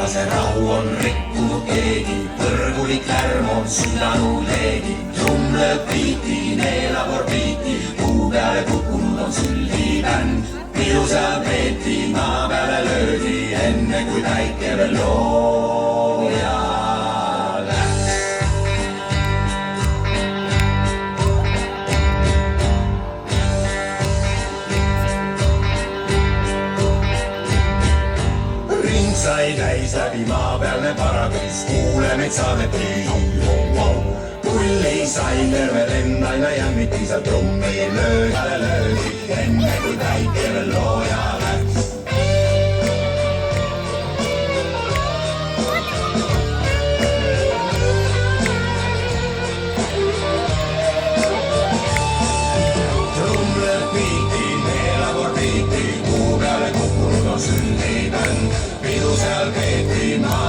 see rahu on rikkunud keegi, põrgulik lärm on südanud leegi. Trumm lööb biiti, neelab orbiiti, kuu peale kukkunud on süldibänd. Pidu seal peeti, maa peale löödi, enne kui päike veel looja läks. Ring sai täis läbi maapealne paradiis, kuule meid saadeti. Pulli sai terve lend aina jämmiti, seal trummi löögale löödi, enne kui päike veel looja läks. Trumm lööb biiti, neelab orbiiti, kuu peale kukkunud on süldibänd. Pidu seal peeti maa